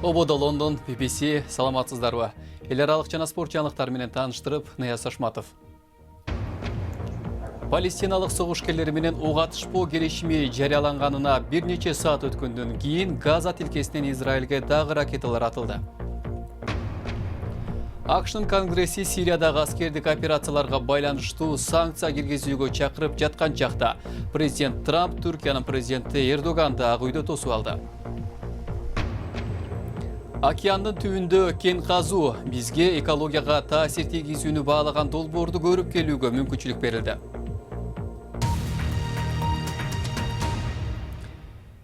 Обода Лондон, BBC, саламатсыздарбы. Эл аралык жана спорт жаңылыктары менен тааныштырып, Нияз Ашматов. Палестиналык согушкерлери менен ок атышпоо келишими жарыяланганына бир нече саат өткөндөн кийин Газа тилкесинен Израилге дагы ракеталар атылды. АКШнын Конгресси Сириядагы аскердик операцияларга байланыштуу санкция киргизүүгө чакырып жаткан чакта президент Трамп Түркиянын президенти Эрдоганды ак үйдө тосуп алды. Океандын түбүндө кен казуу бизге экологияга таасир тийгизүүнү баалаган долбоорду көрүп келүүгө мүмкүнчүлүк берилди.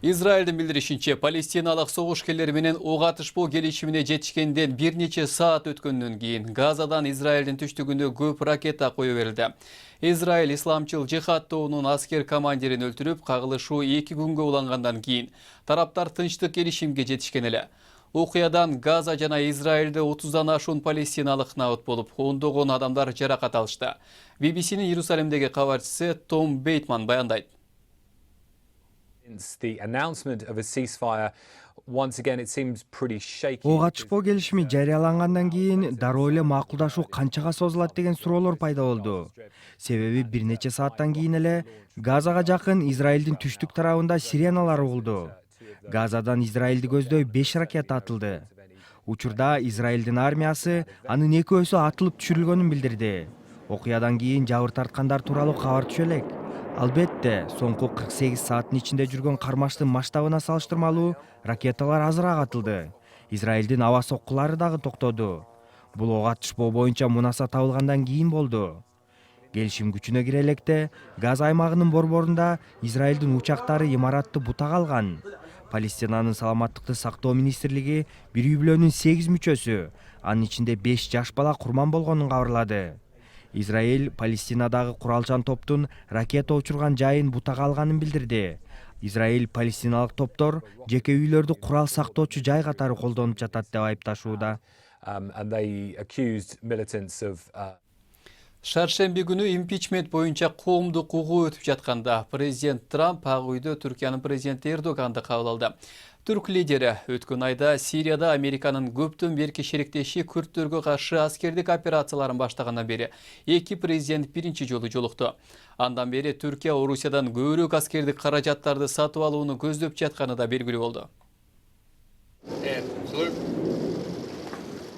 Израилдин билдиришинче, палестиналык согушкерлери менен ок атышпоо келишимине жетишкенден бир нече саат өткөндөн кийин Газадан Израилдин түштүгүнө көп ракета кое берилди. Израиль исламчыл жихад тобунун аскер командирин өлтүрүп, кагылышуу 2 күнгө улангандан кийин тараптар тынчтык келишимге жетишкен эле. Окуядан Газа жана Израилде 30дан ашуун палестиналык набыт болуп, ондогон адамдар жаракат алышты. BBC'нин Иерусалимдеги кабарчысы Том Бейтман баяндайт. Ок атышпоо келишими жарыялангандан кийин дароо эле макулдашуу канчага созулат деген суроолор пайда болду. Себеби бир нече сааттан кийин эле Газага жакын Израилдин түштүк тарабында сиреналар угулду. Газадан Израилди көздөй 5 ракета атылды. Учурда Израилдин армиясы анын экөөсү атылып түшүрүлгөнүн билдирди. Окуядан кийин жабыр тарткандар тууралуу кабар түшө элек. Албетте, соңку 48 сааттын ичинде жүргөн кармаштын масштабына салыштырмалуу ракеталар азыраак атылды. Израилдин аба соккулары дагы токтоду. Бул ок атышпоо боюнча мунаса табылгандан кийин болду. Келишим күчүнө кире электе Газа аймагынын борборунда Израилдин учактары имаратты бутак алган. Палестинанын саламаттыкты сактоо министрлиги бир үй бүлөнүн 8 мүчөсү, анын ичинде 5 жаш бала курман болгонун кабарлады. Израиль Палестинадагы куралчан топтун ракета учурган жайын бутак алганын билдирди. Израиль палестиналык топтор жеке үйлөрдү курал сактоочу жай катары колдонуп жатат деп айыпташууда. Шаршемби күнү импичмент боюнча коомдук угуу өтүп жатканда президент Трамп ак үйдө Түркиянын президенти Эрдоганды кабыл алды. Түрк лидери өткөн айда Сирияда Американын көптөн берки шериктеши күрттөргө каршы аскердик операцияларын баштагандан бери эки президент биринчи жолу жолукту. Андан бери Түркия Орусиядан көбүрөөк аскердик каражаттарды сатып алууну көздөп жатканы да белгилүү болду.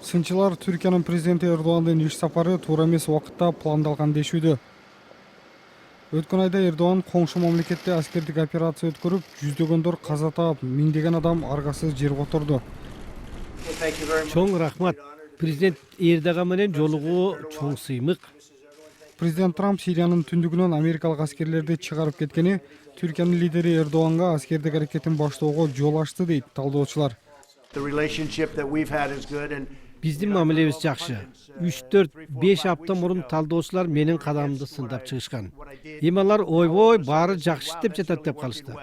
Сынчылар Түркиянын президенти Эрдогандын иш сапары туура эмес убакытта пландалган дешүүдө. Өткөн айда Эрдоган коңшу мамлекетте аскердик операция өткөрүп, жүздөгөндөр каза таап, миңдеген адам аргасыз жерге отурду. Чоң рахмат. Президент Эрдоган менен жолугуу чоң сыймык. Президент Трамп Сириянын түндүгүнөн америкалык аскерлерди чыгарып кеткени Түркиянын лидери Эрдоганга аскердик аракетин баштоого жол ачты дейт талдоочулар. Биздин мамилебиз жакшы. 3-4-5 апта мурун талдоочулар менин кадамымды сындап чыгышкан. Эми алар ойбой баары жакшы деп жатат деп калышты.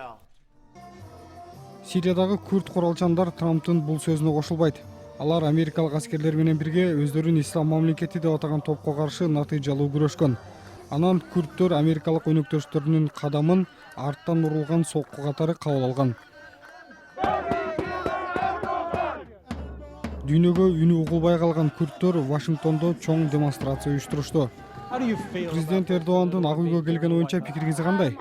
Сириядагы күрд куралчандар Трамптын бул сөзүнө кошулбайт. Алар америкалык аскерлер менен бирге өздөрүн ислам мамлекети деп атаган топко каршы натыйжалуу күрөшкөн. Анан күрдтөр америкалык өнөктөштөрүнүн кадамын арттан урулган сокку катары кабыл алган. Дүйнөгө үнү угулбай калган күрдтөр Вашингтондо чоң демонстрация уюштурушту. Президент Эрдогандын ак үйгө келген боюнча пикириңиз кандай?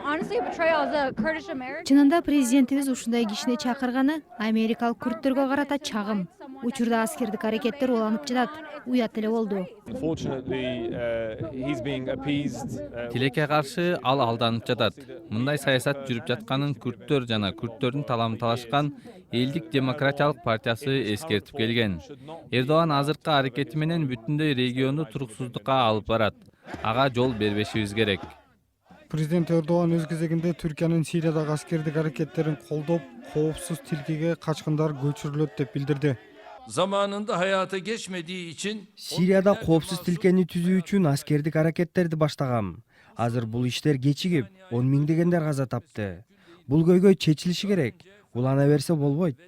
Чынында президентибиз ушундай кишини чакырганы америкалык күрдтөргө карата чагым. Учурда аскердик аракеттер уланып жатат. Уят эле болду. Тилекке каршы ал алданып жатат. Мындай саясат жүрүп жатканын күрдтөр жана күрдтөрдүн таламын талашкан Элдик демократиялык партиясы эскертип келген. Эрдоган азыркы аракети менен бүтүндөй регионду туруксуздукка алып барат. Ага жол бербешибиз керек. Президент Эрдоган өз кезегинде Түркиянын Сириядагы аскердик аракеттерин колдоп, коопсуз тилкеге качкындар көчүрүлөт деп билдирди. Zamanında hayata geçmediği için Сирияда коопсуз тилкени түзүү үчүн аскердик аракеттерди баштагам. Азыр бул иштер кечигип, 10 миңдегендер каза тапты. Бул көйгөй чечилиши керек. Улана берсе болбойт.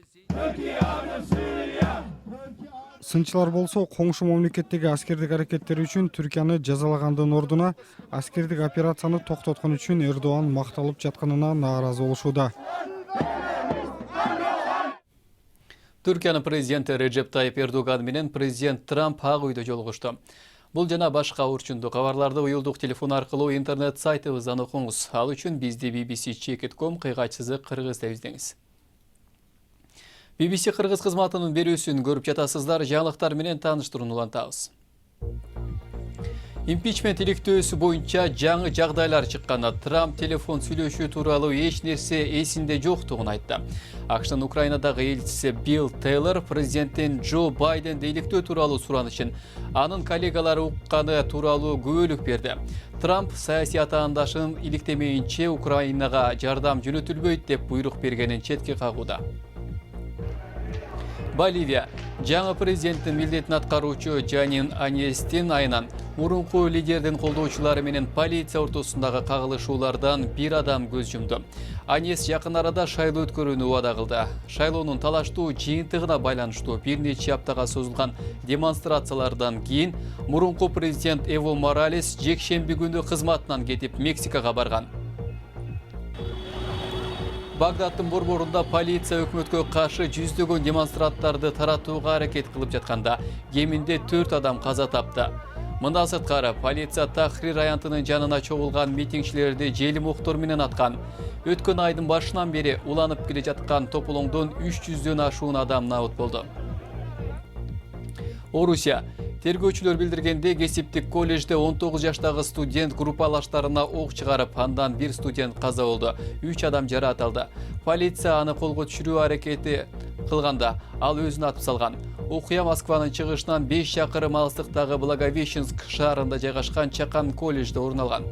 Сынчылар болсо коңшу мамлекеттеги аскердик аракеттери үчүн Түркияны жазалагандын ордуна аскердик операцияны токтоткон үчүн Эрдоган макталып жатканына нааразы болушууда. Түркиянын президенти Режеп Тайып Эрдоган менен президент Трамп ак үйдө жолугушту. Бул жана башка урчундуу кабарларды уюлдук телефон аркылуу интернет сайтыбыздан окуңуз. Ал үчүн бизди bbc.com /кыргыз деп издеңиз. BBC Кыргыз кызматынын берүүсүн көрүп жатасыздар. Жаңылыктар менен тааныштырууну улантабыз. Импичмент иликтөөсү боюнча жаңы жагдайлар чыкканда Трамп телефон сүйлөшүү тууралуу эч нерсе эсинде жоктугун айтты. АКШнын Украинадагы элчиси Билл Тейлор президенттин Джо Байденди иликтөө тууралуу суранышын анын коллегалары укканы тууралуу күбөлүк берди. Трамп саясий атаандашын иликтемейинче Украинага жардам жөнөтүлбөйт деп буйрук бергенин четке кагууда. Боливия жаңы президенттин милдетин аткаруучу Жанин Аньестин айынан мурунку лидердин колдоочулары менен полиция ортосундагы кагылышуулардан бир адам көз жумду. Аньес жакын арада шайлоо өткөрүүнү убада кылды. Шайлоонун талаштуу жыйынтыгына байланыштуу бир нече аптага созулган демонстрациялардан кийин мурунку президент Эво Моралес жекшемби күнү кызматынан кетип Мексикага барган. Багдадтын борборунда полиция өкмөткө каршы жүздөгөн демонстранттарды таратууга аракет кылып жатканда кеминде 4 адам каза тапты. Мындан сырткары полиция Тахрир аянтынын жанына чогулган митингчилерди желим октор менен аткан. Өткөн айдын башынан бери уланып келе жаткан тополоңдон 300дөн ашуун адам набыт болду. Орусия тергөөчүлөр билдиргенде кесиптик колледжде 19 жаштагы студент группалаштарына ок чыгарып, андан бир студент каза болду. 3 адам жараат алды. Полиция аны колго түшүрүү аракети кылганда ал өзүн атып салган. Окуя Москванын чыгышынан 5 чакырым алыстыктагы Благовещенск шаарында жайгашкан чакан колледжде орун алган.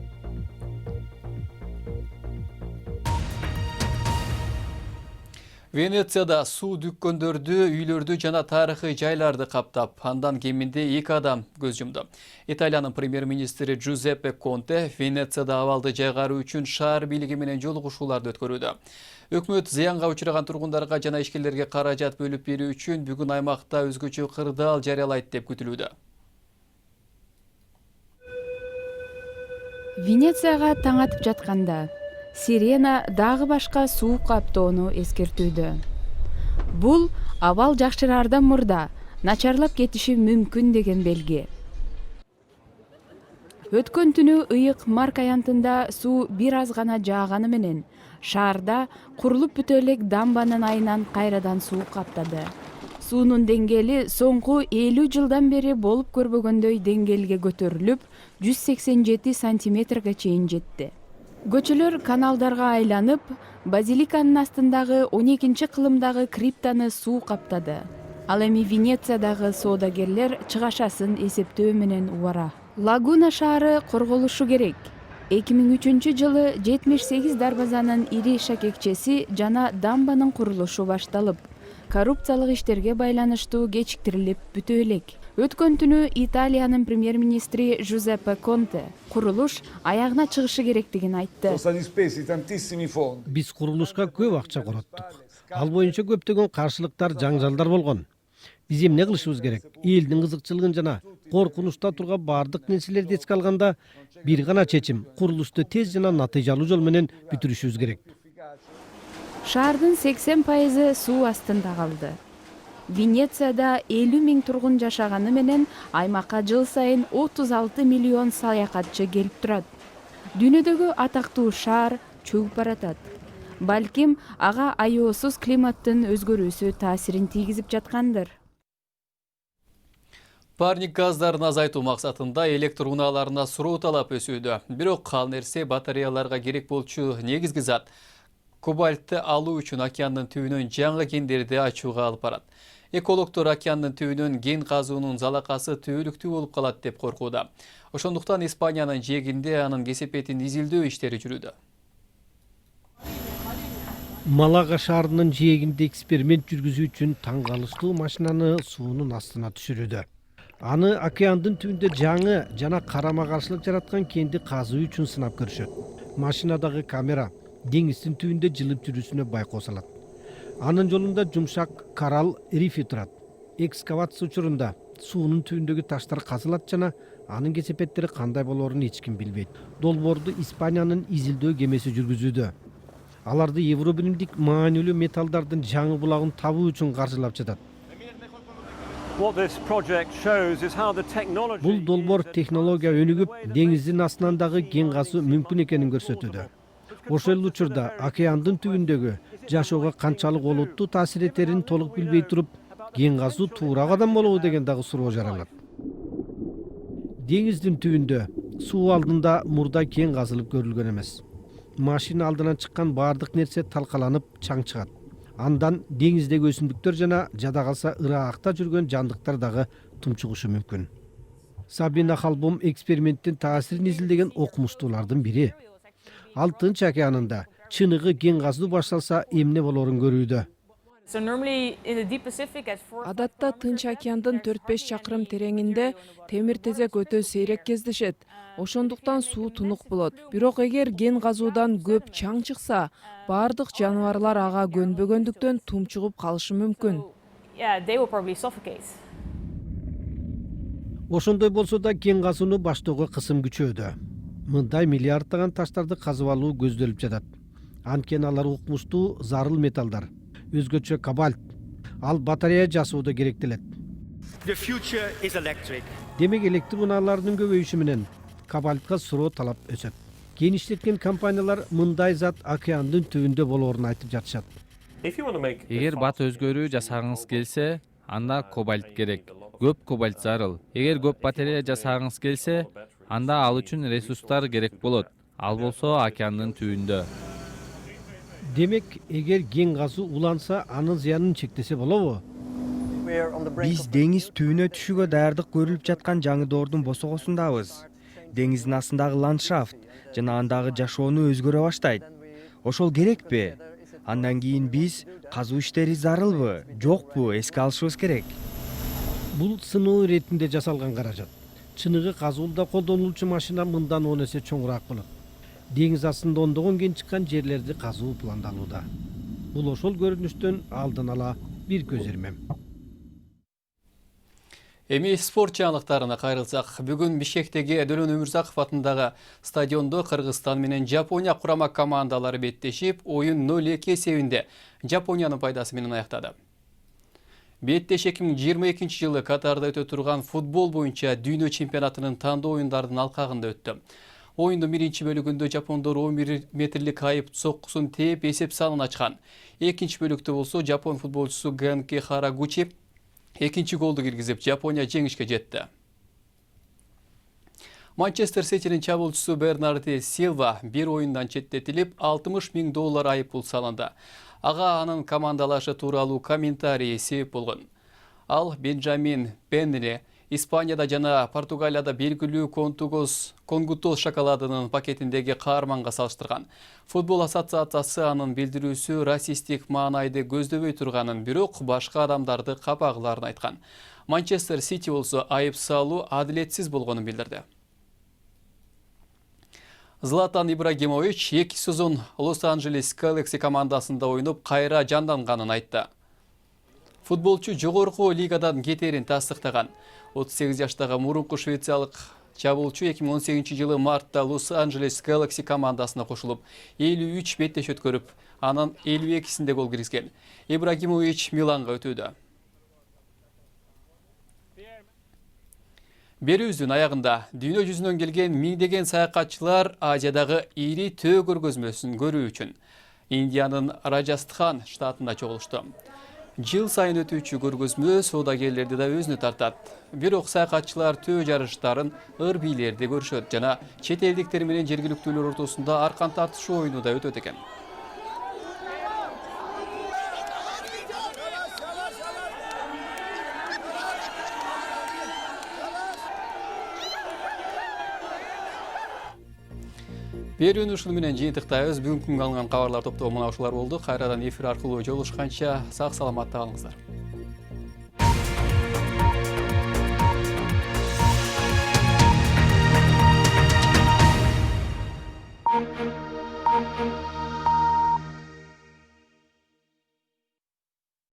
Венецияда суу дүккөндөрдү, үйлөрдү жана тарыхый жайларды каптап, андан кеминде 2 адам көз жумду. Италиянын премьер-министри Джузеппе Конте Венецияда абалды жайгаруу үчүн шаар бийлиги менен жолугушууларды өткөрүүдө. Өкмөт зыянга учураган тургундарга жана ишкерлерге каражат бөлүп берүү үчүн бүгүн аймакта өзгөчө кырдаал жарыялайт деп күтүлүүдө. Венецияга таң атып жатканда сирена дагы башка суу каптоону эскертүүдө. Бул абал жакшыраардан мурда начарлап кетиши мүмкүн деген белги. Өткөн түнү ыйык Марк аянтында суу бир аз гана жааганы менен шаарда курулуп бүтө элек дамбанын айынан кайрадан суу каптады. Суунун деңгээли соңку 50 жылдан бери болуп көрбөгөндөй деңгээлге көтөрүлүп, 187 сантиметрге чейин жетти. Көчөлөр каналдарга айланып, базиликанын астындагы 12 кылымдагы криптаны суу каптады. Ал эми Венециядагы соодагерлер чыгашасын эсептөө менен убара. Лагуна шаары корголушу керек. 2003 жылы 78 дарбазанын ири шакекчеси жана дамбанын курулушу башталып, коррупциялык иштерге байланыштуу кечиктирилип бүтө элек. Өткөн түнү Италиянын премьер-министри Джузеппе Конте курулуш аягына чыгышы керектигин айтты. Биз курулушка көп акча короттук. Ал боюнча көптөгөн каршылыктар, жаңжалдар болгон. Биз эмне кылышыбыз керек? Элдин кызыкчылыгын жана коркунучта турган бардык нерселерди эске алганда бир гана чечим: курулушту тез жана натыйжалуу жол менен бүтүрүшүбүз керек. Шаардын 80% суу астында калды. Венецияда 50 000 тургун жашаганы менен аймакка жыл сайын 36 миллион саякатчы келип турат. Дүйнөдөгү атактуу шаар чөгүп баратат. Балким ага аеосуз климаттын өзгөрүүсү таасирин тийгизип жаткандыр. Парник газдарын азайтуу максатында электр унааларына суроо талап өсүүдө. Бирок ал нерсе батареяларга керек болчу негизги зат кобальтты алуу үчүн океандын түбүнөн жаңы кендерди ачууга алып барат. Экологдор океандын түбүнөн кен казуунун залакасы түбөлүктүү болуп калат деп коркууда. Ошондуктан Испаниянын жээгинде анын кесепетин изилдөө иштери жүрүүдө. Малага шаарынын жээгинде эксперимент жүргүзүү үчүн таң калыштуу машинаны суунун астына түшүрүүдө. Аны океандын түбүндө жаңы жана карама каршылык жараткан кенди казуу үчүн сынап көрүшөт. Машинадагы камера деңиздин түбүндө жылып жүрүүсүнө байкоо салат. Анын жолунда жумшак коралл рифи турат. Экскавация учурунда суунун түбүндөгү таштар казылат жана анын кесепеттери кандай болоорун эч ким билбейт. Долбоорду Испаниянын изилдөө кемеси жүргүзүүдө. Аларды евробилимдик маанилүү металлдардын жаңы булагын табуу үчүн каржылап жатат. Бул долбоор технология өнүгүп, деңиздин астынан дагы кен казуу мүмкүн экенин көрсөтүүдө. Ошол учурда океандын түбүндөгү жашоого канчалык олуттуу таасир этерин толук билбей туруп, кен казуу туура кадам болобу деген дагы суроо жаралат. Деңиздин түбүндө суу алдында мурда кен казылып көрүлгөн эмес. Машина алдынан чыккан баардык нерсе талкаланып чаң чыгат. Андан деңиздеги өсүмдүктөр жана жада калса ыраакта жүргөн жандыктар дагы тумчугушу мүмкүн. Сабина Халбом эксперименттин таасирин изилдеген окумуштуулардын бири. Ал Тынч океанында чыныгы кен казуу башталса эмне болорун көрүүдө. Адатта Тынч океандын 4-5 чакырым тереңинде темир тезек өтө сейрек кездешет. Ошондуктан суу тунук болот. Бирок эгер кен казуудан көп чаң чыкса, бардык жаныбарлар ага көнбөгөндүктөн тумчугуп калышы мүмкүн. Ошондой болсо да кен казууну баштоого кысым күчөөдө. Мындай миллиарддаган таштарды казып алуу көздөлүп жатат. Анткени алар укмуштуу зарыл металлдар, өзгөчө кобальт. Ал батарея жасоодо керектелет. Демек электр унааларынын көбөйүшү менен кобальтка суроо талап өсөт. Кен иштеткен компаниялар мындай зат океандын түбүндө болоорун айтып жатышат. Эгер бат өзгөрүү жасагыңыз келсе, анда кобальт керек. Көп кобальт зарыл. Эгер көп батарея жасагыңыз келсе, анда ал үчүн ресурстар керек болот. Ал болсо океандын түбүндө. Демек, эгер кен казуу уланса, анын зыянын чектесе болобу? Биз деңиз түбүнө түшүүгө даярдык көрүлүп жаткан жаңы доордун босогосундабыз. Деңиздин астындагы ландшафт жана андагы жашоону өзгөрө баштайт. Ошол керекпи? Андан кийин биз казуу иштери зарылбы, жокпу эске алышыбыз керек. Бул сыноо иретинде жасалган каражат. Чыныгы казууда колдонулчу машина мындан 10 эсе чоңураак болот. Деңиз астында ондогон кен чыккан жерлерди казуу пландалууда. Бул ошол көрүнүштөн алдын ала бир көз ирмем. Эми спорт жаңылыктарына кайрылсак, бүгүн Бишкектеги Дөлөн Өмүрзаков атындагы стадиондо Кыргызстан менен Жапония курама командалары беттешип, оюн 0-2 эсебинде Жапониянын пайдасы менен аяктады. Беттеш 2022 жылы Катарда өтө турган футбол боюнча дүйнө чемпионатынын тандоо оюндарынын алкагында өттү. Оюндун биринчи бөлүгүндө жапондор 11 метрлик айып соккусун тээп эсеп санын ачкан. Экинчи бөлүктө болсо жапон футболчусу Генки Харагучи экинчи голду киргизип, Жапония жеңишке жетти. Манчестер Ситинин чабуулчусу Бернарди Силва бир оюндан четтетилип, $60 000 айып пул салынды. Ага анын командалашы тууралуу комментарий себеп болгон. Ал Бенджамин Пенли Испанияда жана Португалияда белгилүү конгутоз шоколадынын пакетиндеги каарманга салыштырган. Футбол ассоциациясы анын билдирүүсү расистик маанайды көздөбөй турганын, бирок башка адамдарды капагыларын айткан. Манчестер Сити болсо айып салуу адилетсиз болгонун билдирди. Златан Ибрагимович 2 сезон Лос-Анджелес Galaxy командасында ойноп кайра жанданганын айтты. Футболчу жогорку лигадан кетерин тастыктаган. 38 жаштагы мурунку швециялык чабуулчу 2018 жылы мартта Лос-Анджелес Galaxy командасына кошулуп, 53 беттеш өткөрүп, анын 52-синде гол киргизген. Ибрагимович Миланга өтүүдө. Берүүбүздүн аягында дүйнө жүзүнөн келген миңдеген саякатчылар Азиядагы ири төө көргөзмөсүн көрүү үчүн Индиянын Раджастхан штатында чогулушту. Жыл сайын өтүүчү көргөзмө соодагерлерди да өзүнө тартат. Бирок саякатчылар төө жарыштарын ыр бийлерде көрүшөт жана чет элдиктер менен жергиликтүүлөр ортосунда аркан тартышуу оюну да өтөт экен. Берүүнү ушул менен жыйынтыктайбыз. Бүгүнкү алынган кабарлар топтоо мына ушулар болду. Кайрадан эфир аркылуу жолугушканча сак саламатта калыңыздар.